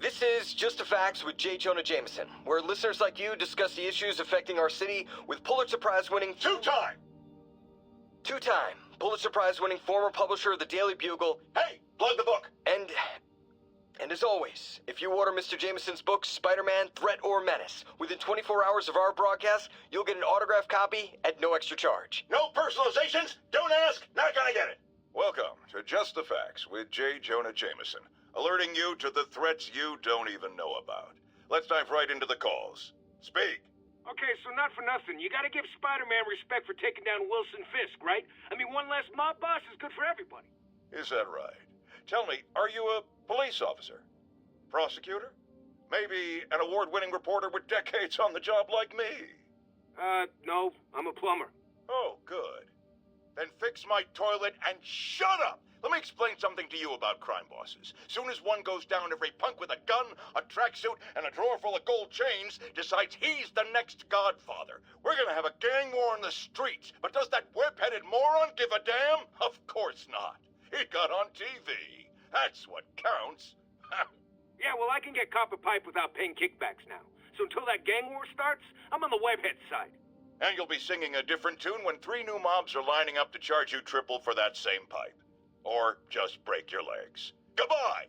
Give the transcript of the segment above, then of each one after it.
This is Just a Facts with Jonah Jameson, where listeners like you discuss the issues affecting our city with Pulitzer Prize-winning... Two-time Pulitzer Prize-winning former publisher of the Daily Bugle... Hey, plug the book! And as always, if you order Mr. Jameson's book, Spider-Man, Threat or Menace, within 24 hours of our broadcast, you'll get an autographed copy at no extra charge. No personalizations, don't ask, not gonna get it. Welcome to Just the Facts with Jonah Jameson, alerting you to the threats you don't even know about. Let's dive right into the calls. Speak. Okay, so not for nothing. You gotta give Spider-Man respect for taking down Wilson Fisk, right? I mean, one less mob boss is good for everybody. Is that right? Tell me, are you a police officer? Prosecutor? Maybe an award-winning reporter with decades on the job like me? No, I'm a plumber. Oh, good. Then fix my toilet and shut up! Let me explain something to you about crime bosses. Soon as one goes down, every punk with a gun, a tracksuit, and a drawer full of gold chains decides he's the next godfather. We're gonna have a gang war in the streets, but does that whip-headed moron give a damn? Of course not. He got on TV. That's what counts. Yeah, well, I can get copper pipe without paying kickbacks now. So until that gang war starts, I'm on the webhead side. And you'll be singing a different tune when 3 new mobs are lining up to charge you triple for that same pipe. Or just break your legs. Goodbye!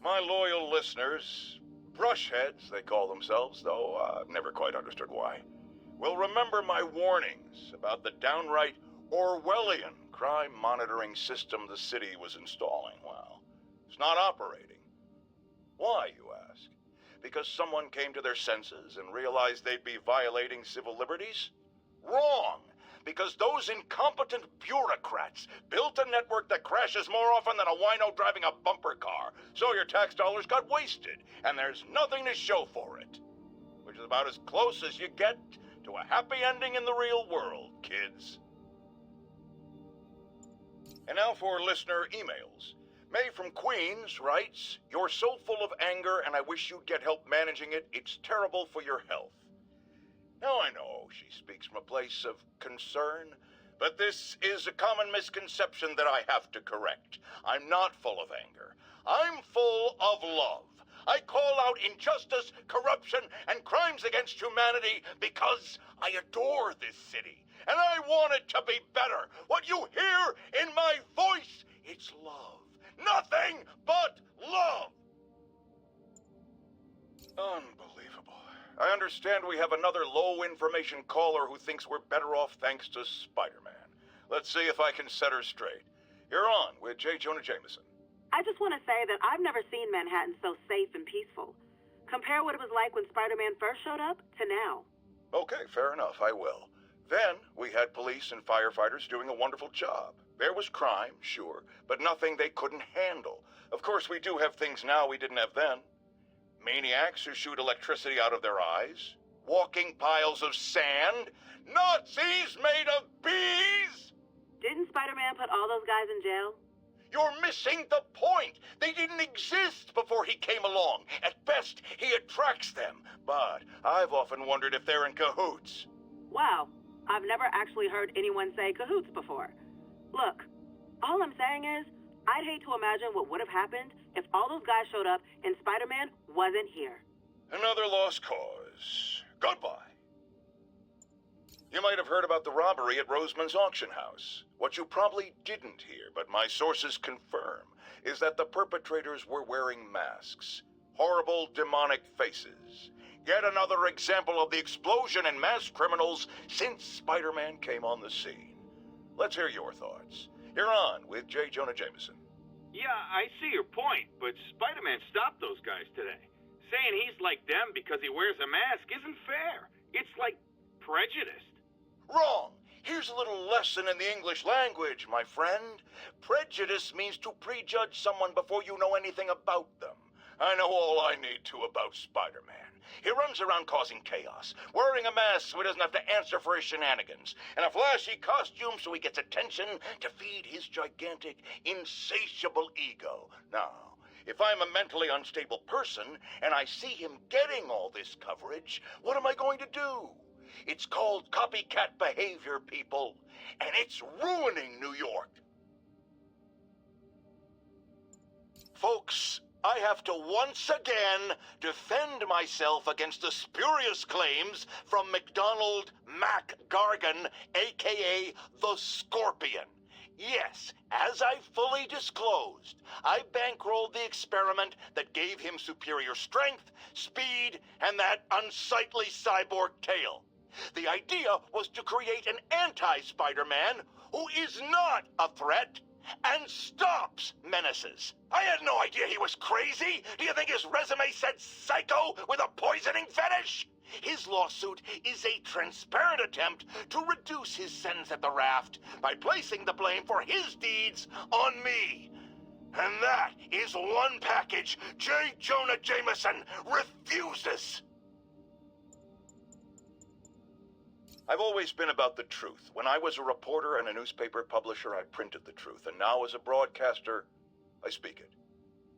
My loyal listeners, brushheads they call themselves, though I've never quite understood why, will remember my warnings about the downright Orwellian crime monitoring system the city was installing. Well, it's not operating. Why, you ask? Because someone came to their senses and realized they'd be violating civil liberties? Wrong! Because those incompetent bureaucrats built a network that crashes more often than a wino driving a bumper car. So your tax dollars got wasted, and there's nothing to show for it. Which is about as close as you get to a happy ending in the real world, kids. And now for listener emails. May from Queens writes, "You're so full of anger and I wish you'd get help managing it. It's terrible for your health." Now I know she speaks from a place of concern, but this is a common misconception that I have to correct. I'm not full of anger. I'm full of love. I call out injustice, corruption, and crimes against humanity because I adore this city, and I want it to be better. What you hear in my voice, it's love. Nothing but love. Unbelievable. I understand we have another low-information caller who thinks we're better off thanks to Spider-Man. Let's see if I can set her straight. You're on with Jonah Jameson. I just want to say that I've never seen Manhattan so safe and peaceful. Compare what it was like when Spider-Man first showed up to now. Okay, fair enough, I will. Then we had police and firefighters doing a wonderful job. There was crime, sure, but nothing they couldn't handle. Of course, we do have things now we didn't have then. Maniacs who shoot electricity out of their eyes. Walking piles of sand. Nazis made of bees! Didn't Spider-Man put all those guys in jail? You're missing the point. They didn't exist before he came along. At best, he attracts them. But I've often wondered if they're in cahoots. Wow, I've never actually heard anyone say cahoots before. Look, all I'm saying is, I'd hate to imagine what would have happened if all those guys showed up and Spider-Man wasn't here. Another lost cause. Goodbye. You might have heard about the robbery at Roseman's auction house. What you probably didn't hear, but my sources confirm, is that the perpetrators were wearing masks. Horrible, demonic faces. Yet another example of the explosion in mass criminals since Spider-Man came on the scene. Let's hear your thoughts. You're on with Jonah Jameson. Yeah, I see your point, but Spider-Man stopped those guys today. Saying he's like them because he wears a mask isn't fair. It's like prejudiced. Wrong. Here's a little lesson in the English language, my friend. Prejudice means to prejudge someone before you know anything about them. I know all I need to about Spider-Man. He runs around causing chaos, wearing a mask so he doesn't have to answer for his shenanigans, and a flashy costume so he gets attention to feed his gigantic, insatiable ego. Now, if I'm a mentally unstable person and I see him getting all this coverage, what am I going to do? It's called copycat behavior, people, and it's ruining New York. Folks, I have to once again defend myself against the spurious claims from McDonald Mac Gargan, a.k.a. the Scorpion. Yes, as I fully disclosed, I bankrolled the experiment that gave him superior strength, speed, and that unsightly cyborg tail. The idea was to create an anti-Spider-Man who is not a threat and stops menaces. I had no idea he was crazy. Do you think his resume said psycho with a poisoning fetish? His lawsuit is a transparent attempt to reduce his sentence at the raft by placing the blame for his deeds on me. And that is one package J. Jonah Jameson refuses. I've always been about the truth. When I was a reporter and a newspaper publisher, I printed the truth. And now as a broadcaster, I speak it.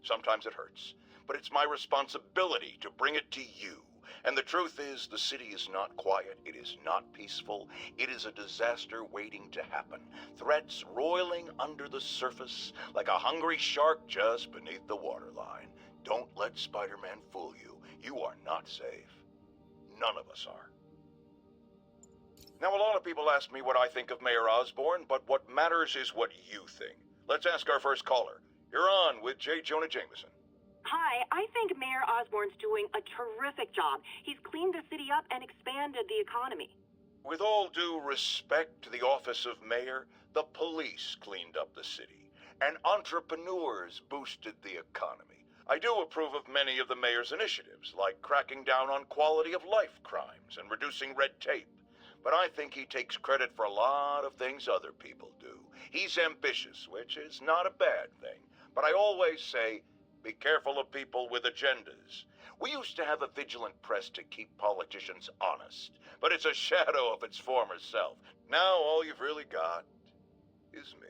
Sometimes it hurts, but it's my responsibility to bring it to you. And the truth is, the city is not quiet. It is not peaceful. It is a disaster waiting to happen. Threats roiling under the surface like a hungry shark just beneath the waterline. Don't let Spider-Man fool you. You are not safe. None of us are. Now, a lot of people ask me what I think of Mayor Osborn, but what matters is what you think. Let's ask our first caller. You're on with J. Jonah Jameson. Hi, I think Mayor Osborn's doing a terrific job. He's cleaned the city up and expanded the economy. With all due respect to the office of mayor, the police cleaned up the city, and entrepreneurs boosted the economy. I do approve of many of the mayor's initiatives, like cracking down on quality of life crimes and reducing red tape. But I think he takes credit for a lot of things other people do. He's ambitious, which is not a bad thing. But I always say, be careful of people with agendas. We used to have a vigilant press to keep politicians honest, but it's a shadow of its former self. Now all you've really got is me.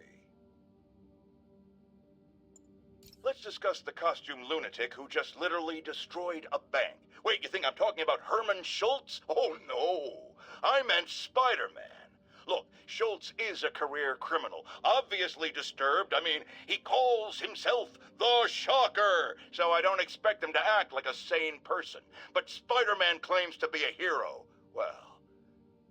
Let's discuss the costume lunatic who just literally destroyed a bank. Wait, you think I'm talking about Herman Schultz? Oh, no. I meant Spider-Man. Look, Schultz is a career criminal, obviously disturbed. I mean, he calls himself the Shocker, so I don't expect him to act like a sane person. But Spider-Man claims to be a hero. Well,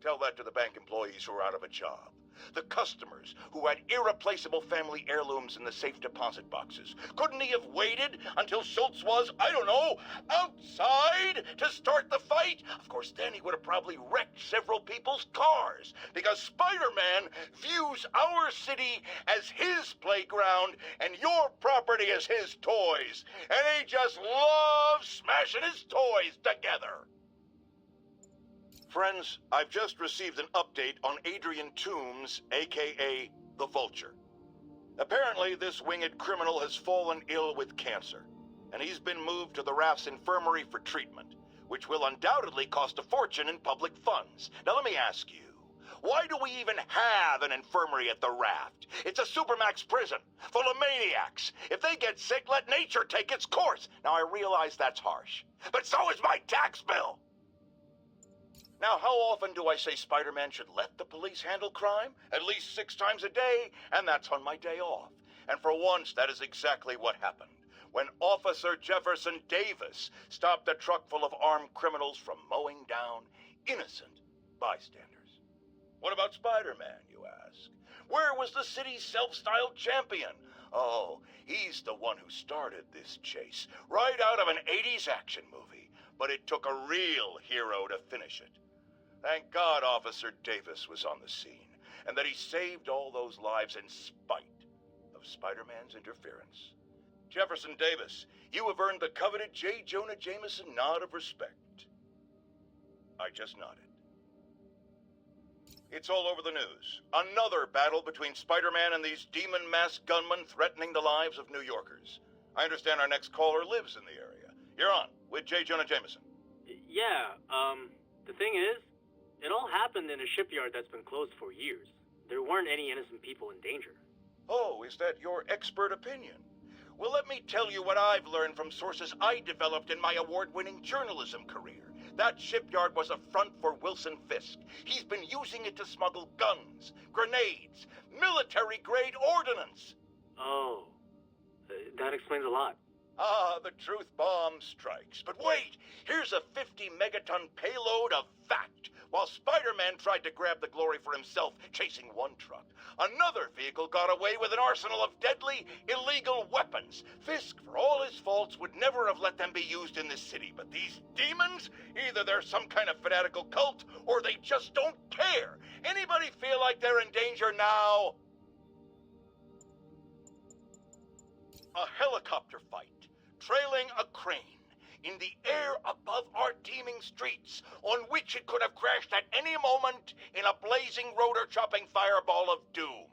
tell that to the bank employees who are out of a job. The customers who had irreplaceable family heirlooms in the safe deposit boxes. Couldn't he have waited until Schultz was, I don't know, outside to start the fight? Of course, then he would have probably wrecked several people's cars, because Spider-Man views our city as his playground and your property as his toys. And he just loves smashing his toys together. Friends, I've just received an update on Adrian Toombs, a.k.a. the Vulture. Apparently, this winged criminal has fallen ill with cancer, and he's been moved to the Raft's infirmary for treatment, which will undoubtedly cost a fortune in public funds. Now, let me ask you, why do we even have an infirmary at the Raft? It's a supermax prison full of maniacs. If they get sick, let nature take its course. Now, I realize that's harsh, but so is my tax bill. Now, how often do I say Spider-Man should let the police handle crime? At least 6 times a day, and that's on my day off. And for once, that is exactly what happened. When Officer Jefferson Davis stopped a truck full of armed criminals from mowing down innocent bystanders. What about Spider-Man, you ask? Where was the city's self-styled champion? Oh, he's the one who started this chase, right out of an 80s action movie. But it took a real hero to finish it. Thank God Officer Davis was on the scene, and that he saved all those lives in spite of Spider-Man's interference. Jefferson Davis, you have earned the coveted J. Jonah Jameson nod of respect. I just nodded. It's all over the news. Another battle between Spider-Man and these demon-masked gunmen threatening the lives of New Yorkers. I understand our next caller lives in the area. You're on with J. Jonah Jameson. Yeah, the thing is, it all happened in a shipyard that's been closed for years. There weren't any innocent people in danger. Oh, is that your expert opinion? Well, let me tell you what I've learned from sources I developed in my award-winning journalism career. That shipyard was a front for Wilson Fisk. He's been using it to smuggle guns, grenades, military-grade ordnance. Oh, That explains a lot. Ah, the truth bomb strikes. But wait, here's a 50-megaton payload of fact. While Spider-Man tried to grab the glory for himself, chasing one truck, another vehicle got away with an arsenal of deadly, illegal weapons. Fisk, for all his faults, would never have let them be used in this city. But these demons, either they're some kind of fanatical cult, or they just don't care. Anybody feel like they're in danger now? A helicopter fight, trailing a crane, in the air above our teeming streets, on which it could have crashed at any moment in a blazing rotor-chopping fireball of doom.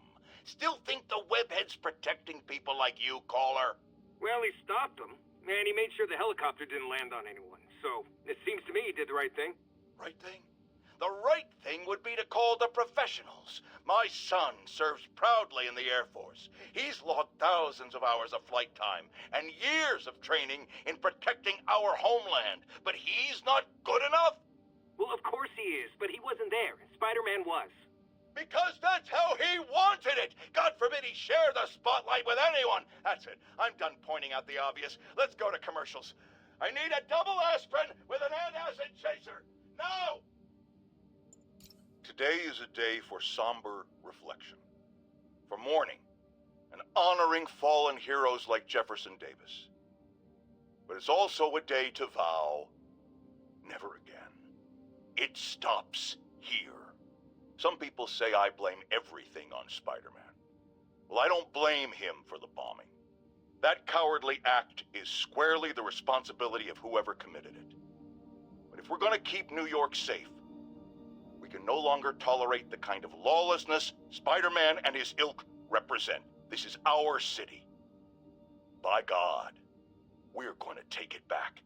Still think the webhead's protecting people like you, caller? Well, he stopped them, and he made sure the helicopter didn't land on anyone. So, it seems to me he did the right thing. Right thing? The right thing would be to call the professionals. My son serves proudly in the Air Force. He's logged thousands of hours of flight time and years of training in protecting our homeland. But he's not good enough? Well, of course he is, but he wasn't there. Spider-Man was. Because that's how he wanted it. God forbid he share the spotlight with anyone. That's it. I'm done pointing out the obvious. Let's go to commercials. I need a double aspirin with an antacid chaser. Now! Today is a day for somber reflection, for mourning, and honoring fallen heroes like Jefferson Davis. But it's also a day to vow, never again. It stops here. Some people say I blame everything on Spider-Man. Well, I don't blame him for the bombing. That cowardly act is squarely the responsibility of whoever committed it. But if we're going to keep New York safe, we can no longer tolerate the kind of lawlessness Spider-Man and his ilk represent. This is our city. By God, we're going to take it back.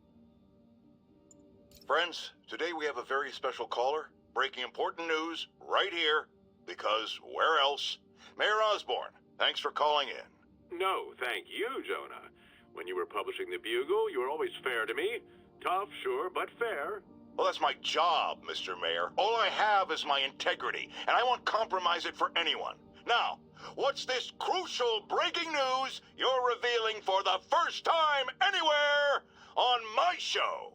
Friends, today we have a very special caller, breaking important news right here, because where else? Mayor Osborne, thanks for calling in. No, thank you, Jonah. When you were publishing the Bugle, you were always fair to me. Tough, sure, but fair. Well, that's my job, Mr. Mayor. All I have is my integrity, and I won't compromise it for anyone. Now, what's this crucial breaking news you're revealing for the first time anywhere on my show?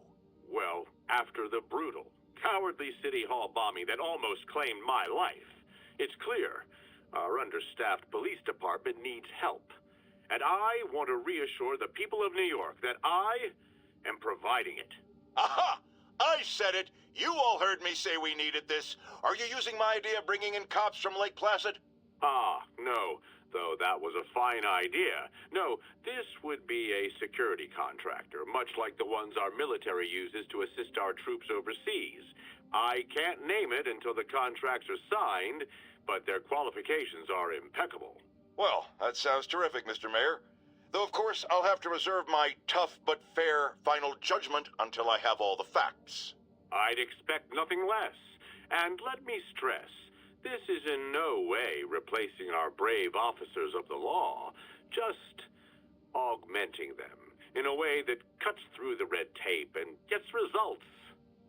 Well, after the brutal, cowardly City Hall bombing that almost claimed my life, it's clear our understaffed police department needs help. And I want to reassure the people of New York that I am providing it. Aha! I said it! You all heard me say we needed this. Are you using my idea of bringing in cops from Lake Placid? Ah, no, though that was a fine idea. No, this would be a security contractor, much like the ones our military uses to assist our troops overseas. I can't name it until the contracts are signed, but their qualifications are impeccable. Well, that sounds terrific, Mr. Mayor. Though, of course, I'll have to reserve my tough but fair final judgment until I have all the facts. I'd expect nothing less. And let me stress, this is in no way replacing our brave officers of the law, just augmenting them in a way that cuts through the red tape and gets results.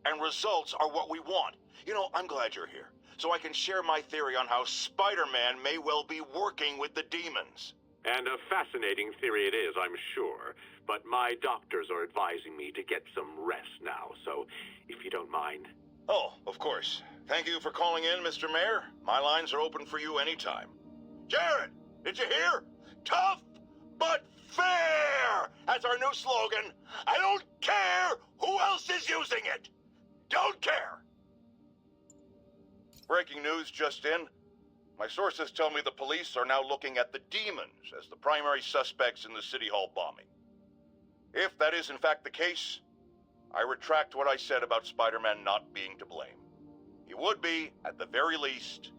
And results are what we want. You know, I'm glad you're here, so I can share my theory on how Spider-Man may well be working with the demons. And a fascinating theory it is, I'm sure. But my doctors are advising me to get some rest now, so if you don't mind. Oh, of course. Thank you for calling in, Mr. Mayor. My lines are open for you anytime. Jared, did you hear? Tough but fair! That's our new slogan. I don't care who else is using it. Don't care. Breaking news just in. My sources tell me the police are now looking at the demons as the primary suspects in the City Hall bombing. If that is in fact the case, I retract what I said about Spider-Man not being to blame. He would be, at the very least,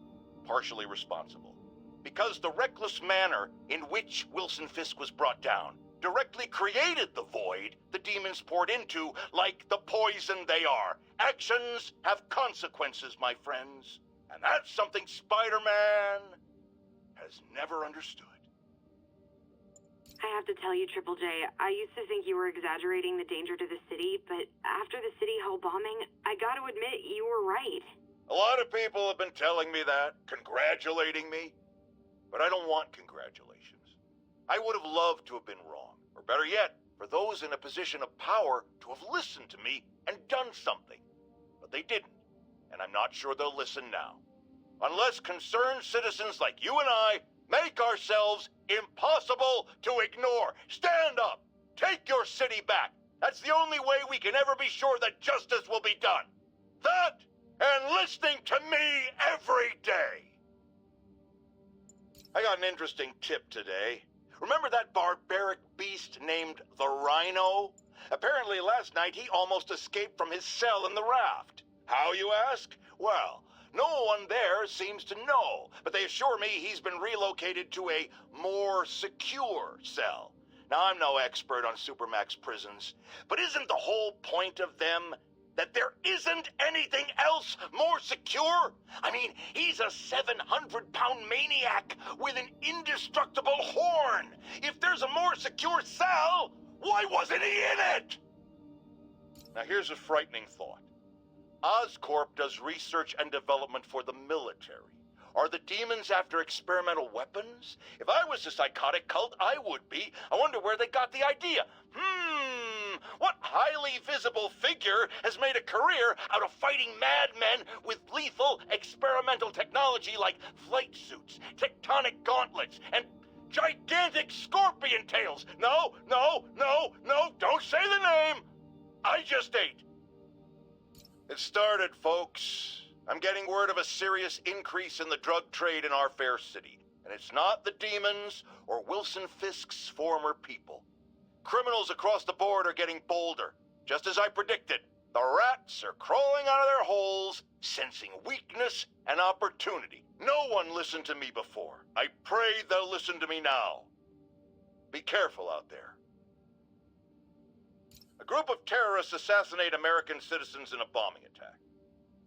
partially responsible. Because the reckless manner in which Wilson Fisk was brought down directly created the void the demons poured into, like the poison they are. Actions have consequences, my friends. And that's something Spider-Man has never understood. I have to tell you, Triple J, I used to think you were exaggerating the danger to the city, but after the City Hall bombing, I gotta admit, you were right. A lot of people have been telling me that, congratulating me. But I don't want congratulations. I would have loved to have been wrong. Or better yet, for those in a position of power to have listened to me and done something. But they didn't, and I'm not sure they'll listen now. Unless concerned citizens like you and I make ourselves impossible to ignore. Stand up! Take your city back! That's the only way we can ever be sure that justice will be done. That, and listening to me every day. I got an interesting tip today. Remember that barbaric beast named the Rhino? Apparently last night he almost escaped from his cell in the raft. How, you ask? Well, no one there seems to know, but they assure me he's been relocated to a more secure cell. Now, I'm no expert on Supermax prisons, but isn't the whole point of them that there isn't anything else more secure? I mean, he's a 700-pound maniac with an indestructible horn. If there's a more secure cell, why wasn't he in it? Now, here's a frightening thought. Oscorp does research and development for the military. Are the demons after experimental weapons? If I was a psychotic cult, I would be. I wonder where they got the idea. What highly visible figure has made a career out of fighting madmen with lethal experimental technology like flight suits, tectonic gauntlets, and gigantic scorpion tails? No, don't say the name. I just ate. It started, folks. I'm getting word of a serious increase in the drug trade in our fair city. And it's not the demons or Wilson Fisk's former people. Criminals across the board are getting bolder. Just as I predicted, the rats are crawling out of their holes, sensing weakness and opportunity. No one listened to me before. I pray they'll listen to me now. Be careful out there. A group of terrorists assassinate American citizens in a bombing attack.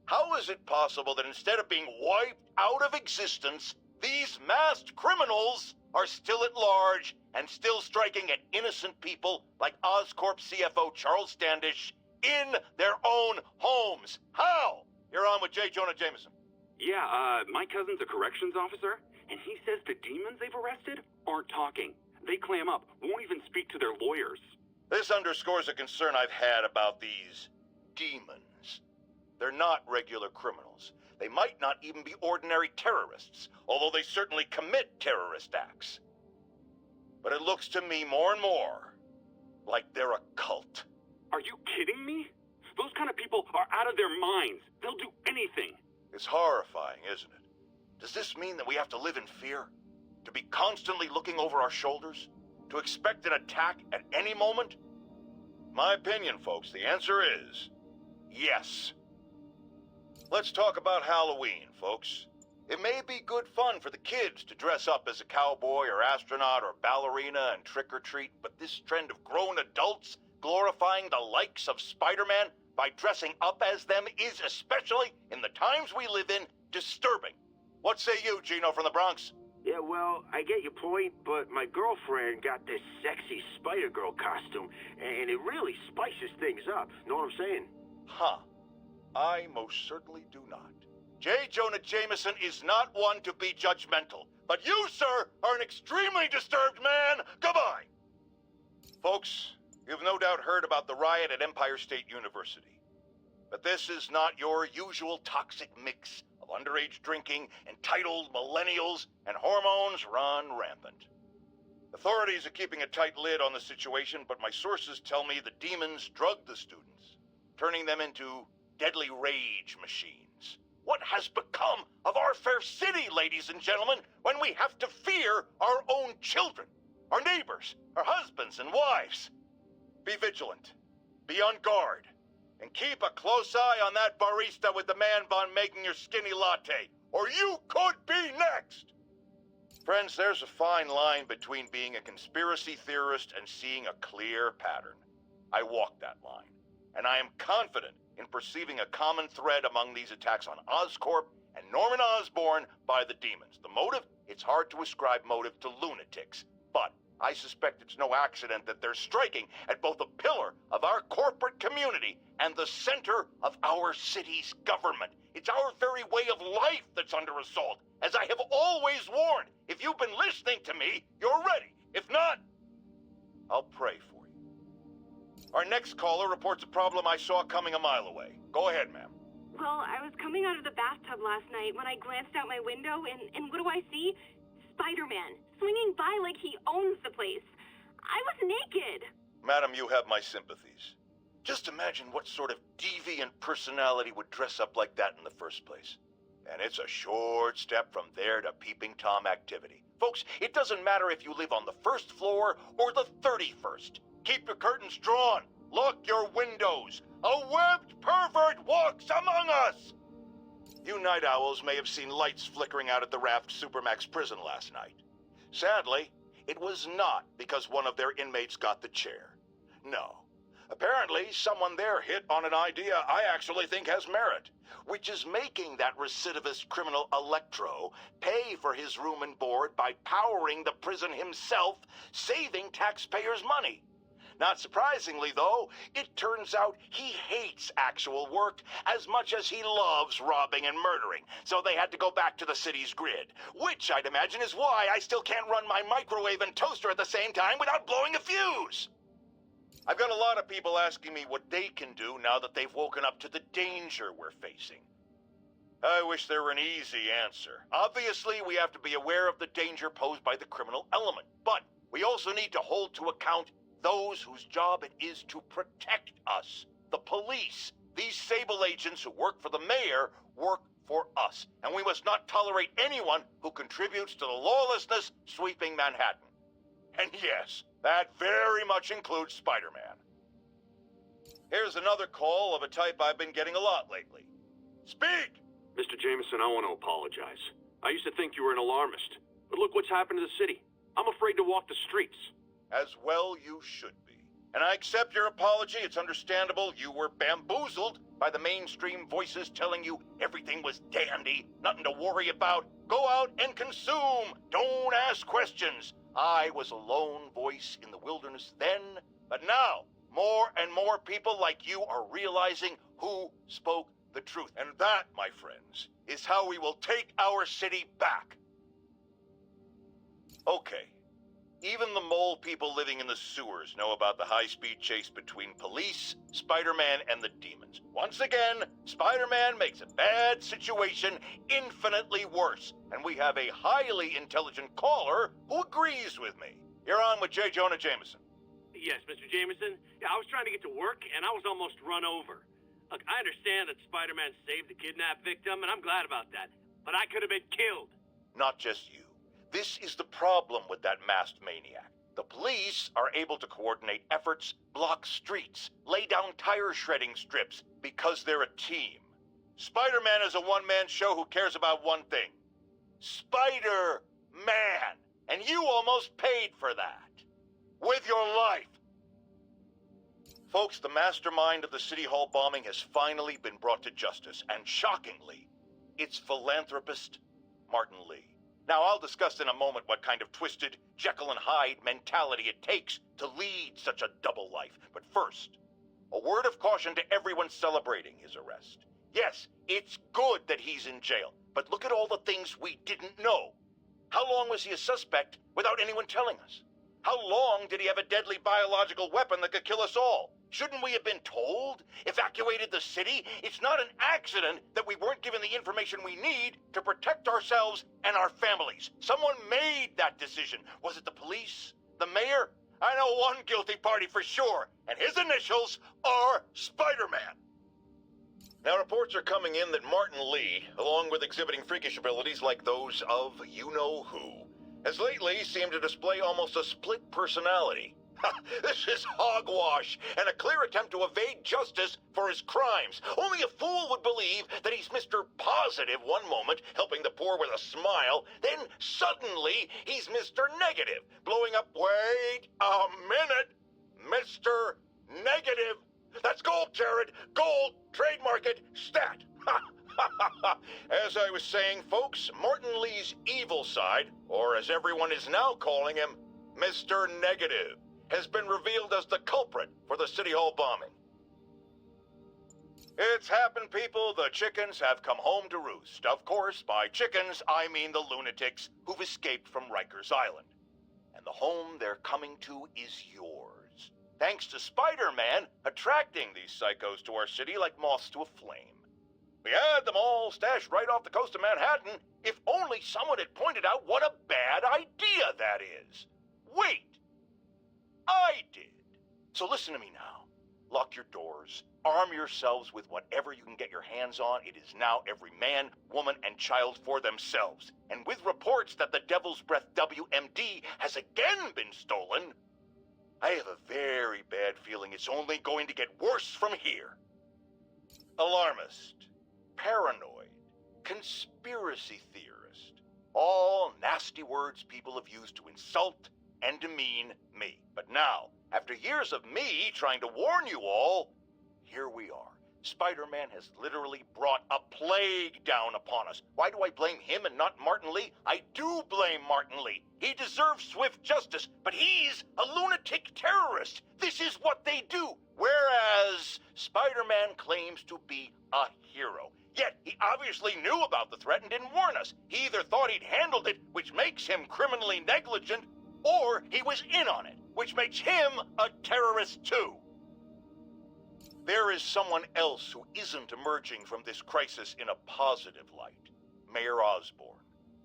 How is it possible that instead of being wiped out of existence, these masked criminals are still at large and still striking at innocent people like Oscorp CFO Charles Standish in their own homes? How? You're on with Jonah Jameson. Yeah, my cousin's a corrections officer, and he says the demons they've arrested aren't talking. They clam up, won't even speak to their lawyers. This underscores a concern I've had about these demons. They're not regular criminals. They might not even be ordinary terrorists, although they certainly commit terrorist acts. But it looks to me more and more like they're a cult. Are you kidding me? Those kind of people are out of their minds. They'll do anything. It's horrifying, isn't it? Does this mean that we have to live in fear? To be constantly looking over our shoulders? To expect an attack at any moment? My opinion, folks, the answer is yes. Let's talk about Halloween, folks. It may be good fun for the kids to dress up as a cowboy or astronaut or ballerina and trick-or-treat, but this trend of grown adults glorifying the likes of Spider-Man by dressing up as them is, especially in the times we live in, disturbing. What say you, Gino from the Bronx? Yeah, well, I get your point, but my girlfriend got this sexy Spider-Girl costume, and it really spices things up. Know what I'm saying? Huh. I most certainly do not. Jonah Jameson is not one to be judgmental, but you, sir, are an extremely disturbed man. Goodbye. Folks, you've no doubt heard about the riot at Empire State University. But this is not your usual toxic mix of underage drinking, entitled millennials, and hormones run rampant. Authorities are keeping a tight lid on the situation, but my sources tell me the demons drugged the students, turning them into deadly rage machines. What has become of our fair city, ladies and gentlemen, when we have to fear our own children, our neighbors, our husbands and wives? Be vigilant, be on guard, and keep a close eye on that barista with the man bun making your skinny latte, or you could be next! Friends, there's a fine line between being a conspiracy theorist and seeing a clear pattern. I walk that line, and I am confident in perceiving a common thread among these attacks on Oscorp and Norman Osborn by the demons. The motive? It's hard to ascribe motive to lunatics, but I suspect it's no accident that they're striking at both a pillar of our corporate community and the center of our city's government. It's our very way of life that's under assault. As I have always warned, if you've been listening to me, you're ready. If not, I'll pray for you. Our next caller reports a problem I saw coming a mile away. Go ahead, ma'am. Well, I was coming out of the bathtub last night when I glanced out my window, and what do I see? Spider-Man, swinging by like he owns the place. I was naked. Madam, you have my sympathies. Just imagine what sort of deviant personality would dress up like that in the first place. And it's a short step from there to peeping Tom activity. Folks, it doesn't matter if you live on the first floor or the 31st. Keep your curtains drawn. Lock your windows. A webbed pervert walks among us! You night owls may have seen lights flickering out at the Raft Supermax prison last night. Sadly, it was not because one of their inmates got the chair. No. Apparently, someone there hit on an idea I actually think has merit, which is making that recidivist criminal Electro pay for his room and board by powering the prison himself, saving taxpayers' money. Not surprisingly, though, it turns out he hates actual work as much as he loves robbing and murdering, so they had to go back to the city's grid, which I'd imagine is why I still can't run my microwave and toaster at the same time without blowing a fuse. I've got a lot of people asking me what they can do now that they've woken up to the danger we're facing. I wish there were an easy answer. Obviously, we have to be aware of the danger posed by the criminal element, but we also need to hold to account those whose job it is to protect us, the police. These Sable agents who work for the mayor work for us, and we must not tolerate anyone who contributes to the lawlessness sweeping Manhattan. And yes, that very much includes Spider-Man. Here's another call of a type I've been getting a lot lately. Speak! Mr. Jameson, I want to apologize. I used to think you were an alarmist, but look what's happened to the city. I'm afraid to walk the streets. As well you should be. And I accept your apology. It's understandable you were bamboozled by the mainstream voices telling you everything was dandy, nothing to worry about. Go out and consume. Don't ask questions. I was a lone voice in the wilderness then, but now more and more people like you are realizing who spoke the truth. And that, my friends, is how we will take our city back. Okay. Even the mole people living in the sewers know about the high-speed chase between police, Spider-Man, and the demons. Once again, Spider-Man makes a bad situation infinitely worse, and we have a highly intelligent caller who agrees with me. You're on with Jonah Jameson. Yes, Mr. Jameson. Yeah, I was trying to get to work, and I was almost run over. Look, I understand that Spider-Man saved the kidnapped victim, and I'm glad about that. But I could have been killed. Not just you. This is the problem with that masked maniac. The police are able to coordinate efforts, block streets, lay down tire shredding strips, because they're a team. Spider-Man is a one-man show who cares about one thing. Spider-Man! And you almost paid for that. With your life. Folks, the mastermind of the City Hall bombing has finally been brought to justice, and shockingly, it's philanthropist Martin Lee. Now, I'll discuss in a moment what kind of twisted Jekyll and Hyde mentality it takes to lead such a double life. But first, a word of caution to everyone celebrating his arrest. Yes, it's good that he's in jail, but look at all the things we didn't know. How long was he a suspect without anyone telling us? How long did he have a deadly biological weapon that could kill us all? Shouldn't we have been told? Evacuated the city? It's not an accident that we weren't given the information we need to protect ourselves and our families. Someone made that decision. Was it the police? The mayor? I know one guilty party for sure, and his initials are Spider-Man. Now, reports are coming in that Martin Lee, along with exhibiting freakish abilities like those of you-know-who, has lately seemed to display almost a split personality. This is hogwash and a clear attempt to evade justice for his crimes. Only a fool would believe that he's Mr. Positive one moment, helping the poor with a smile, then suddenly he's Mr. Negative, blowing up, wait a minute, Mr. Negative. That's gold, Jared. Gold, trademark it, stat. As I was saying, folks, Martin Lee's evil side, or as everyone is now calling him, Mr. Negative, has been revealed as the culprit for the City Hall bombing. It's happened, people. The chickens have come home to roost. Of course, by chickens, I mean the lunatics who've escaped from Rikers Island. and the home they're coming to is yours. Thanks to Spider-Man attracting these psychos to our city like moths to a flame. We had them all stashed right off the coast of Manhattan, if only someone had pointed out what a bad idea that is. Wait! I did. So listen to me now. Lock your doors. Arm yourselves with whatever you can get your hands on. It is now every man, woman, and child for themselves. And with reports that the Devil's Breath WMD has again been stolen, I have a very bad feeling it's only going to get worse from here. Alarmist, paranoid, conspiracy theorist. All nasty words people have used to insult and demean me. But now, after years of me trying to warn you all, here we are. Spider-Man has literally brought a plague down upon us. Why do I blame him and not Martin Lee? I do blame Martin Lee. He deserves swift justice, but he's a lunatic terrorist. This is what they do. Whereas Spider-Man claims to be a hero. Yet he obviously knew about the threat and didn't warn us. He either thought he'd handled it, which makes him criminally negligent, or he was in on it, which makes him a terrorist too. There is someone else who isn't emerging from this crisis in a positive light. Mayor Osborn.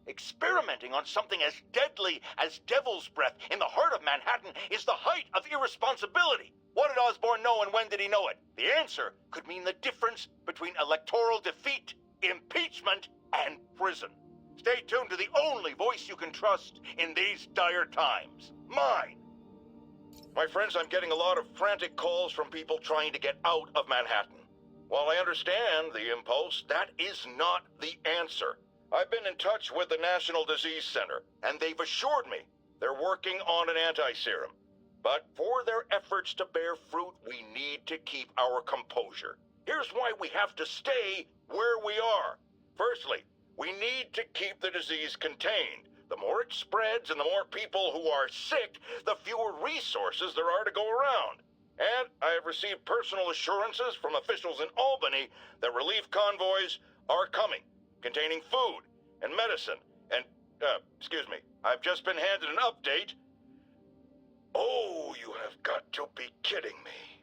Experimenting on something as deadly as Devil's Breath in the heart of Manhattan is the height of irresponsibility. What did Osborn know and when did he know it? The answer could mean the difference between electoral defeat, impeachment, and prison. Stay tuned to the only voice you can trust in these dire times. Mine. My friends, I'm getting a lot of frantic calls from people trying to get out of Manhattan. While I understand the impulse, that is not the answer. I've been in touch with the National Disease Center, and they've assured me they're working on an anti-serum. But for their efforts to bear fruit, we need to keep our composure. Here's why we have to stay where we are. Firstly, we need to keep the disease contained. The more it spreads and the more people who are sick, the fewer resources there are to go around. And I have received personal assurances from officials in Albany that relief convoys are coming, containing food and medicine. And, excuse me, I've just been handed an update. Oh, you have got to be kidding me.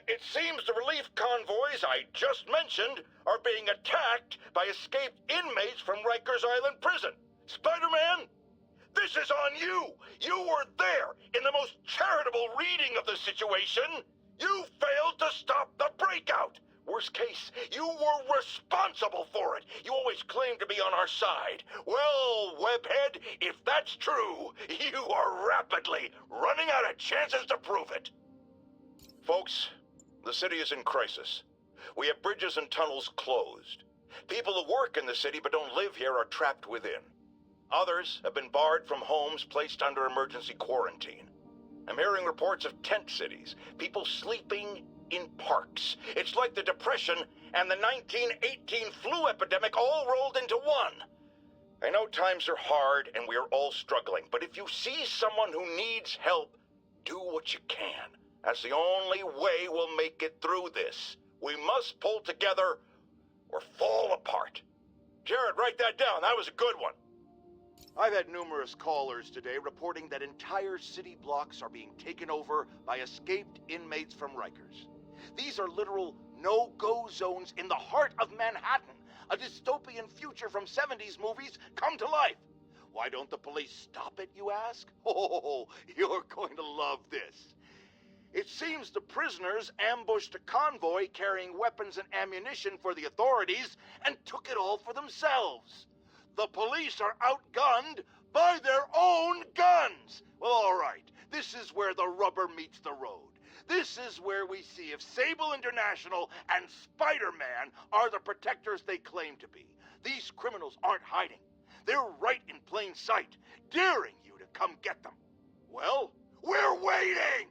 It seems the relief convoys I just mentioned are being attacked by escaped inmates from Rikers Island Prison. Spider-Man, this is on you. You were there in the most charitable reading of the situation. You failed to stop the breakout. Worst case, you were responsible for it. You always claimed to be on our side. Well, Webhead, if that's true, you are rapidly running out of chances to prove it. Folks, the city is in crisis. We have bridges and tunnels closed. People who work in the city but don't live here are trapped within. Others have been barred from homes placed under emergency quarantine. I'm hearing reports of tent cities, people sleeping in parks. It's like the Depression and the 1918 flu epidemic all rolled into one. I know times are hard and we are all struggling, but if you see someone who needs help, do what you can. That's the only way we'll make it through this. We must pull together or fall apart. Jared, write that down. That was a good one. I've had numerous callers today reporting that entire city blocks are being taken over by escaped inmates from Rikers. These are literal no-go zones in the heart of Manhattan, a dystopian future from 70s movies come to life. Why don't the police stop it, you ask? Oh, you're going to love this. It seems the prisoners ambushed a convoy carrying weapons and ammunition for the authorities and took it all for themselves. The police are outgunned by their own guns. Well, all right. This is where the rubber meets the road. This is where we see if Sable International and Spider-Man are the protectors they claim to be. These criminals aren't hiding. They're right in plain sight, daring you to come get them. Well, we're waiting!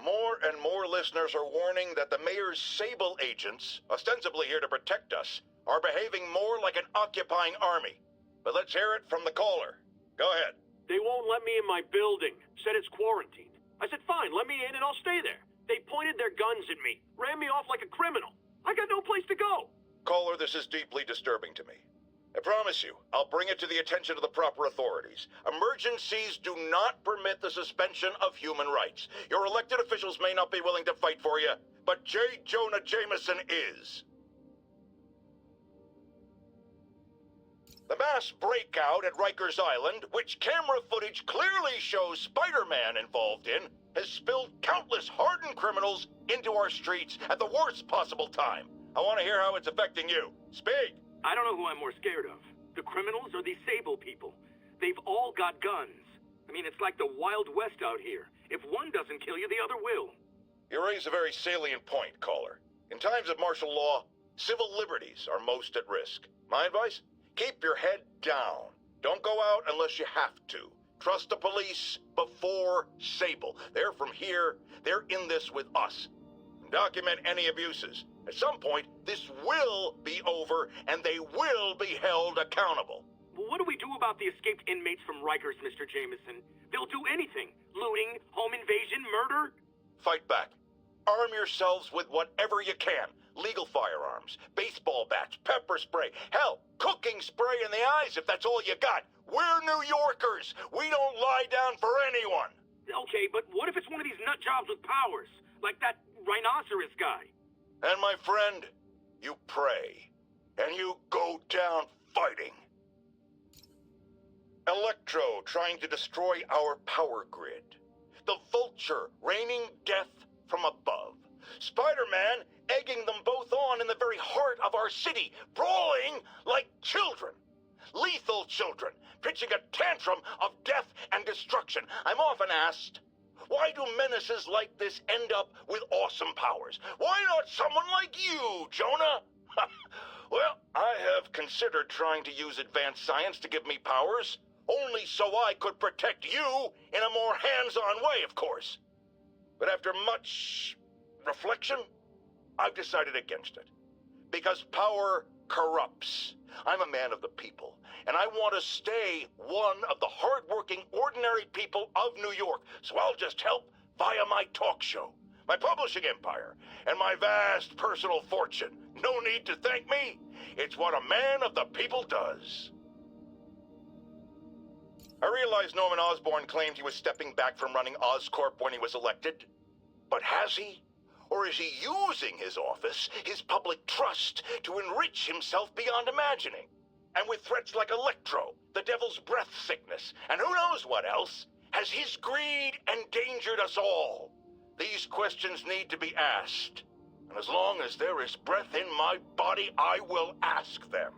More and more listeners are warning that the mayor's Sable agents, ostensibly here to protect us, are behaving more like an occupying army. But let's hear it from the caller. Go ahead. They won't let me in my building. Said it's quarantined. I said, fine, let me in and I'll stay there. They pointed their guns at me, ran me off like a criminal. I got no place to go. Caller, this is deeply disturbing to me. I promise you, I'll bring it to the attention of the proper authorities. Emergencies do not permit the suspension of human rights. Your elected officials may not be willing to fight for you, but J. Jonah Jameson is. The mass breakout at Rikers Island, which camera footage clearly shows Spider-Man involved in, has spilled countless hardened criminals into our streets at the worst possible time. I want to hear how it's affecting you. Speak! I don't know who I'm more scared of. The criminals or these Sable people. They've all got guns. I mean, it's like the Wild West out here. If one doesn't kill you, the other will. You raise a very salient point, caller. In times of martial law, civil liberties are most at risk. My advice? Keep your head down. Don't go out unless you have to. Trust the police before Sable. They're from here. They're in this with us. Document any abuses. At some point, this will be over, and they will be held accountable. Well, what do we do about the escaped inmates from Rikers, Mr. Jameson? They'll do anything. Looting, home invasion, murder. Fight back. Arm yourselves with whatever you can. Legal firearms, baseball bats, pepper spray, hell, cooking spray in the eyes if that's all you got. We're New Yorkers. We don't lie down for anyone. Okay, but what if it's one of these nut jobs with powers? Like that rhinoceros guy? And my friend, you pray. And you go down fighting. Electro trying to destroy our power grid. The Vulture raining death from above. Spider-Man egging them both on in the very heart of our city, brawling like children. Lethal children, pitching a tantrum of death and destruction. I'm often asked, why do menaces like this end up with awesome powers? Why not someone like you, Jonah? Well, I have considered trying to use advanced science to give me powers, only so I could protect you in a more hands-on way, of course. But after much reflection, I've decided against it. Because power corrupts. I'm a man of the people, and I want to stay one of the hard-working, ordinary people of New York, so I'll just help via my talk show, my publishing empire, and my vast personal fortune. No need to thank me. It's what a man of the people does. I realize Norman Osborn claimed he was stepping back from running Oscorp when he was elected. But has he? Or is he using his office, his public trust, to enrich himself beyond imagining? And with threats like Electro, the devil's breath sickness, and who knows what else, has his greed endangered us all? These questions need to be asked. And as long as there is breath in my body, I will ask them.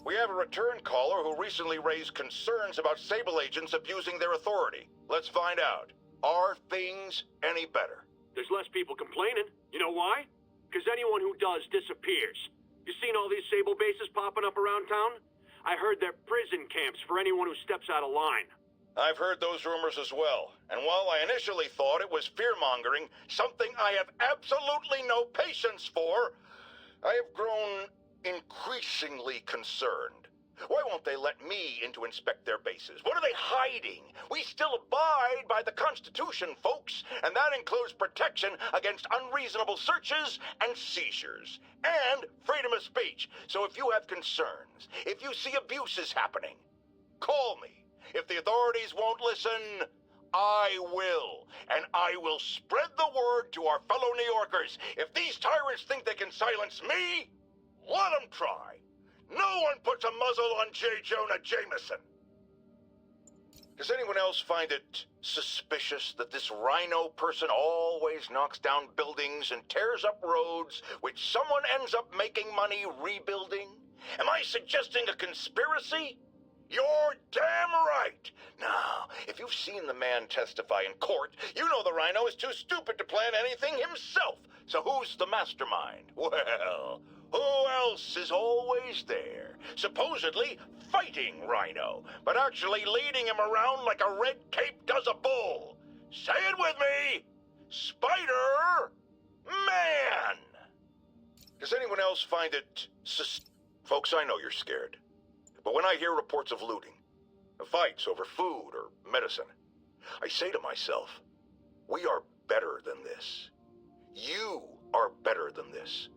We have a return caller who recently raised concerns about Sable agents abusing their authority. Let's find out. Are things any better? There's less people complaining. You know why? Because anyone who does disappears. You seen all these Sable bases popping up around town? I heard they're prison camps for anyone who steps out of line. I've heard those rumors as well. And while I initially thought it was fear-mongering, something I have absolutely no patience for, I have grown increasingly concerned. Why won't they let me in to inspect their bases? What are they hiding? We still abide by the Constitution, folks, and that includes protection against unreasonable searches and seizures, and freedom of speech. So if you have concerns, if you see abuses happening, call me. If the authorities won't listen, I will. And I will spread the word to our fellow New Yorkers. If these tyrants think they can silence me, let them try. No one puts a muzzle on J. Jonah Jameson. Does anyone else find it suspicious that this rhino person always knocks down buildings and tears up roads, which someone ends up making money rebuilding? Am I suggesting a conspiracy? You're damn right. Now, if you've seen the man testify in court, you know the rhino is too stupid to plan anything himself. So who's the mastermind? Well, who else is always there, supposedly fighting Rhino, but actually leading him around like a red cape does a bull? Say it with me! Spider-Man! Does anyone else find it Folks, I know you're scared. But when I hear reports of looting, of fights over food or medicine, I say to myself, we are better than this. You are better than this.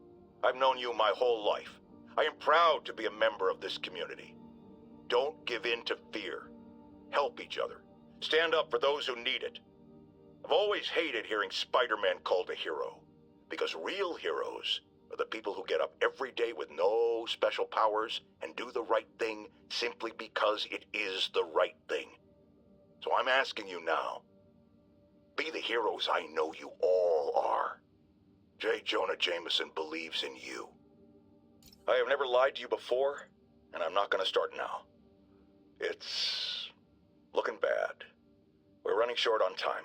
I've known you my whole life. I am proud to be a member of this community. Don't give in to fear. Help each other. Stand up for those who need it. I've always hated hearing Spider-Man called a hero, because real heroes are the people who get up every day with no special powers and do the right thing simply because it is the right thing. So I'm asking you now, be the heroes I know you all are. Jonah Jameson believes in you. I have never lied to you before, and I'm not going to start now. It's looking bad. We're running short on time.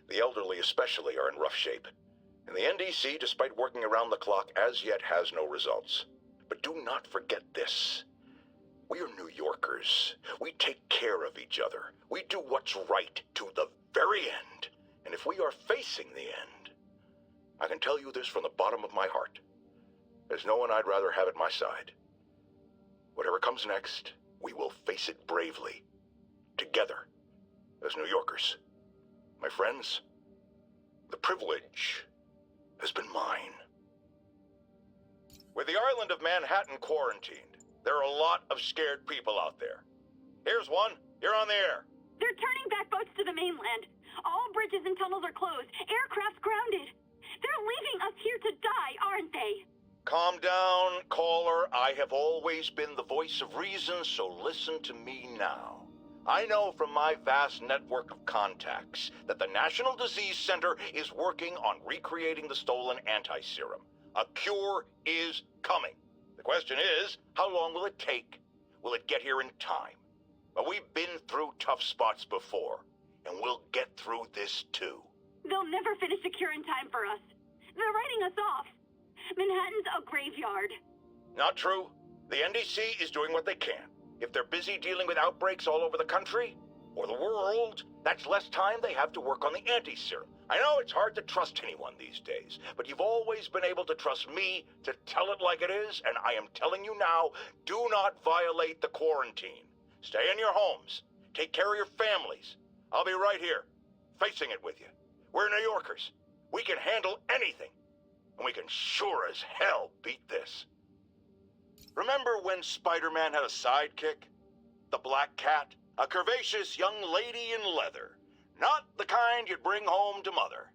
The elderly especially are in rough shape. And the NDC, despite working around the clock, as yet has no results. But do not forget this. We are New Yorkers. We take care of each other. We do what's right to the very end. And if we are facing the end, I can tell you this from the bottom of my heart. There's no one I'd rather have at my side. Whatever comes next, we will face it bravely. Together, as New Yorkers. My friends, the privilege has been mine. With the island of Manhattan quarantined, there are a lot of scared people out there. Here's one. You're on the air. They're turning back boats to the mainland. All bridges and tunnels are closed. Aircraft's grounded. They're leaving us here to die, aren't they? Calm down, caller. I have always been the voice of reason, so listen to me now. I know from my vast network of contacts that the National Disease Center is working on recreating the stolen anti-serum. A cure is coming. The question is, how long will it take? Will it get here in time? Well, we've been through tough spots before, and we'll get through this too. They'll never finish the cure in time for us. They're writing us off. Manhattan's a graveyard. Not true. The NDC is doing what they can. If they're busy dealing with outbreaks all over the country, or the world, that's less time they have to work on the anti-serum. I know it's hard to trust anyone these days, but you've always been able to trust me to tell it like it is, and I am telling you now, do not violate the quarantine. Stay in your homes. Take care of your families. I'll be right here, facing it with you. We're New Yorkers. We can handle anything, and we can sure as hell beat this. Remember when Spider-Man had a sidekick? The Black Cat? A curvaceous young lady in leather. Not the kind you'd bring home to mother.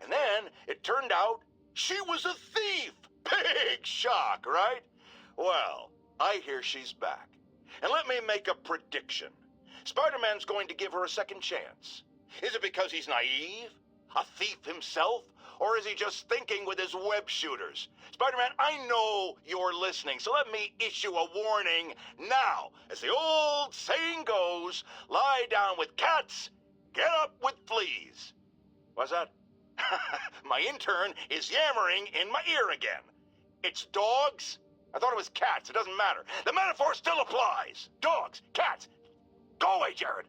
And then it turned out she was a thief. Big shock, right? Well, I hear she's back. And let me make a prediction. Spider-Man's going to give her a second chance. Is it because he's naive? A thief himself? Or is he just thinking with his web shooters? Spider-Man, I know you're listening, so let me issue a warning now. As the old saying goes, lie down with cats, get up with fleas. What's that? My intern is yammering in my ear again. It's dogs? I thought it was cats. It doesn't matter. The metaphor still applies. Dogs, cats. Go away, Jared.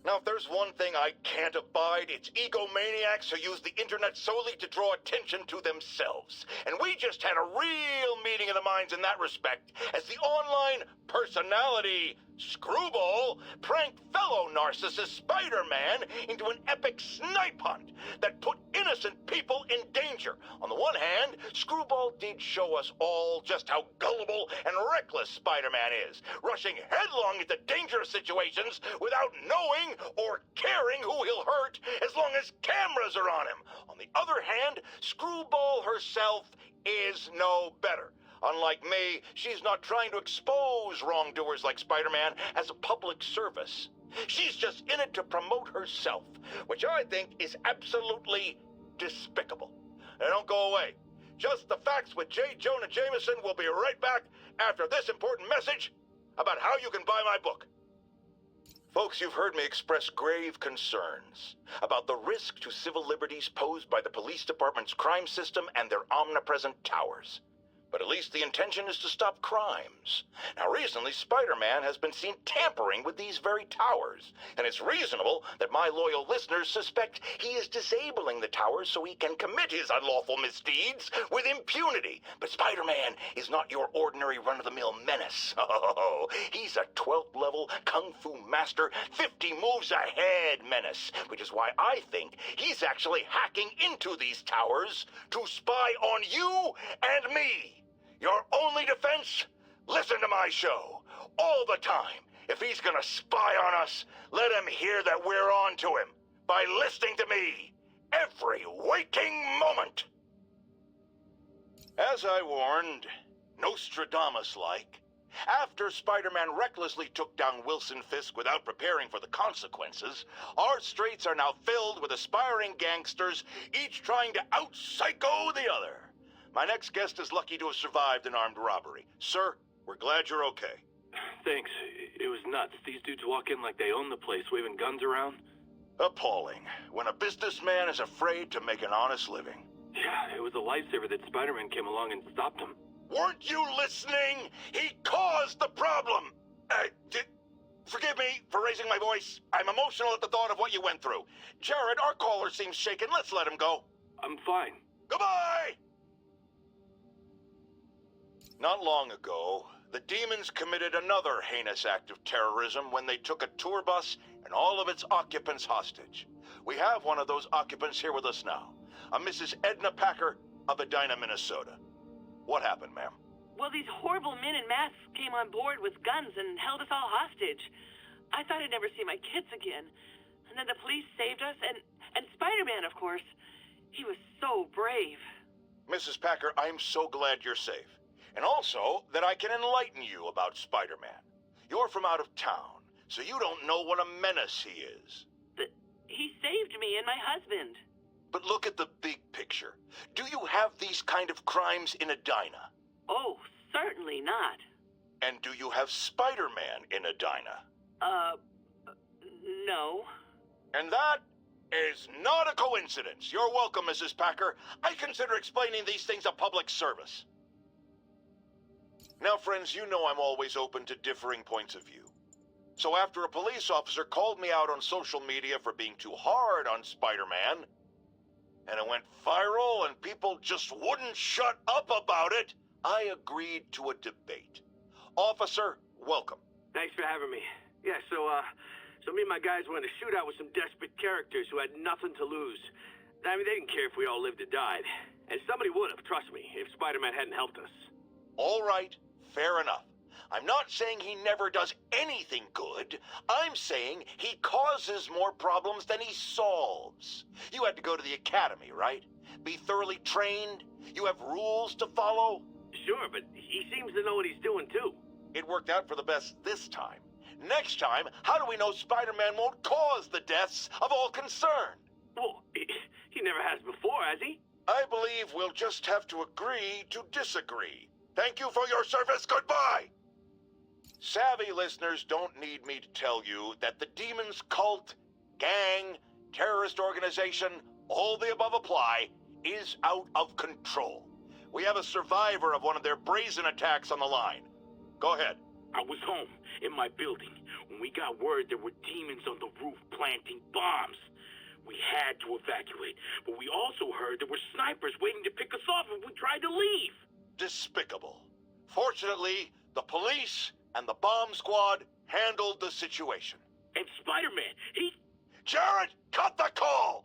Now, if there's one thing I can't abide, it's egomaniacs who use the internet solely to draw attention to themselves. And we just had a real meeting of the minds in that respect, as the online personality Screwball pranked fellow narcissist Spider-Man into an epic snipe hunt that put innocent people in danger. On the one hand, Screwball did show us all just how gullible and reckless Spider-Man is, rushing headlong into dangerous situations without knowing or caring who he'll hurt as long as cameras are on him. On the other hand, Screwball herself is no better. Unlike me, she's not trying to expose wrongdoers like Spider-Man as a public service. She's just in it to promote herself, which I think is absolutely despicable. Now, don't go away. Just the Facts with Jonah Jameson will be right back after this important message about how you can buy my book. Folks, you've heard me express grave concerns about the risk to civil liberties posed by the police department's crime system and their omnipresent towers. But at least the intention is to stop crimes. Now, recently, Spider-Man has been seen tampering with these very towers, and it's reasonable that my loyal listeners suspect he is disabling the towers so he can commit his unlawful misdeeds with impunity. But Spider-Man is not your ordinary run-of-the-mill menace. Oh, he's a 12th level Kung Fu master, 50 moves ahead menace, which is why I think he's actually hacking into these towers to spy on you and me. Your only my show. All the time. If he's gonna spy on us, let him hear that we're on to him. By listening to me. Every waking moment. As I warned, Nostradamus-like, after Spider-Man recklessly took down Wilson Fisk without preparing for the consequences, our streets are now filled with aspiring gangsters, each trying to out-psycho the other. My next guest is lucky to have survived an armed robbery. Sir, we're glad you're okay. Thanks. It was nuts. These dudes walk in like they own the place, waving guns around. Appalling. When a businessman is afraid to make an honest living. Yeah, it was a lifesaver that Spider-Man came along and stopped him. Weren't you listening? He caused the problem! Forgive me for raising my voice. I'm emotional at the thought of what you went through. Jared, our caller seems shaken. Let's let him go. I'm fine. Goodbye! Not long ago, the Demons committed another heinous act of terrorism when they took a tour bus and all of its occupants hostage. We have one of those occupants here with us now, a Mrs. Edna Packer of Edina, Minnesota. What happened, ma'am? Well, these horrible men in masks came on board with guns and held us all hostage. I thought I'd never see my kids again. And then the police saved us, and Spider-Man, of course. He was so brave. Mrs. Packer, I'm so glad you're safe. And also that I can enlighten you about Spider-Man. You're from out of town, so you don't know what a menace he is. But he saved me and my husband. But look at the big picture. Do you have these kind of crimes in Edina? Oh, certainly not. And do you have Spider-Man in Edina? No. And that is not a coincidence. You're welcome, Mrs. Packer. I consider explaining these things a public service. Now, friends, you know I'm always open to differing points of view. So after a police officer called me out on social media for being too hard on Spider-Man, and it went viral and people just wouldn't shut up about it, I agreed to a debate. Officer, welcome. Thanks for having me. Yeah, so me and my guys went in a shootout with some desperate characters who had nothing to lose. I mean, they didn't care if we all lived or died. And somebody would have, trust me, if Spider-Man hadn't helped us. All right, fair enough. I'm not saying he never does anything good. I'm saying he causes more problems than he solves. You had to go to the academy, right? Be thoroughly trained? You have rules to follow? Sure, but he seems to know what he's doing, too. It worked out for the best this time. Next time, how do we know Spider-Man won't cause the deaths of all concerned? Well, he never has before, has he? I believe we'll just have to agree to disagree. Thank you for your service. Goodbye. Savvy listeners don't need me to tell you that the Demons cult, gang, terrorist organization, all the above apply, is out of control. We have a survivor of one of their brazen attacks on the line. Go ahead. I was home, in my building, when we got word there were demons on the roof planting bombs. We had to evacuate, but we also heard there were snipers waiting to pick us off if we tried to leave. Despicable. Fortunately, the police and the bomb squad handled the situation. And Spider-Man, Jared, cut the call!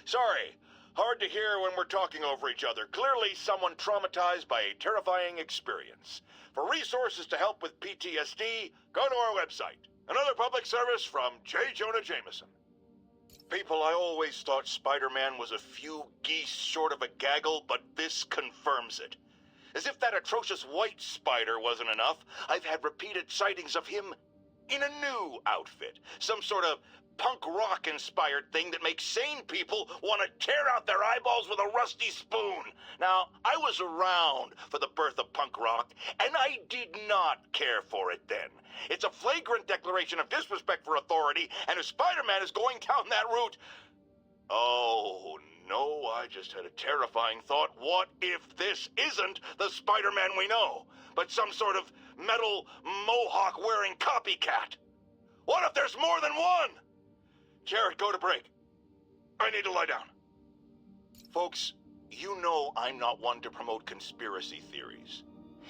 Sorry. Hard to hear when we're talking over each other. Clearly someone traumatized by a terrifying experience. For resources to help with PTSD, go to our website. Another public service from Jonah Jameson. People, I always thought Spider-Man was a few geese short of a gaggle, but this confirms it. As if that atrocious white spider wasn't enough, I've had repeated sightings of him in a new outfit. Some sort of punk rock-inspired thing that makes sane people want to tear out their eyeballs with a rusty spoon. Now, I was around for the birth of punk rock, and I did not care for it then. It's a flagrant declaration of disrespect for authority, and if Spider-Man is going down that route... Oh, no, I just had a terrifying thought. What if this isn't the Spider-Man we know, but some sort of metal mohawk-wearing copycat? What if there's more than one? Jared, go to break. I need to lie down. Folks, you know I'm not one to promote conspiracy theories.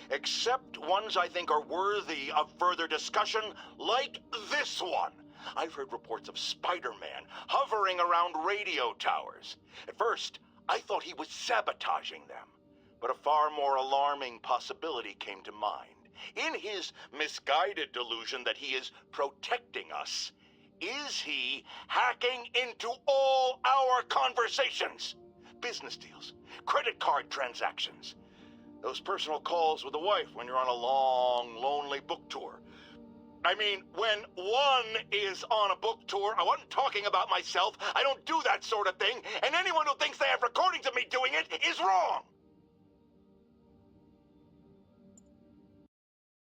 Except ones I think are worthy of further discussion, like this one. I've heard reports of Spider-Man hovering around radio towers. At first, I thought he was sabotaging them. But a far more alarming possibility came to mind. In his misguided delusion that he is protecting us, is he hacking into all our conversations? Business deals, credit card transactions, those personal calls with the wife when you're on a long, lonely book tour. I mean, when one is on a book tour, I wasn't talking about myself. I don't do that sort of thing, and anyone who thinks they have recordings of me doing it is wrong.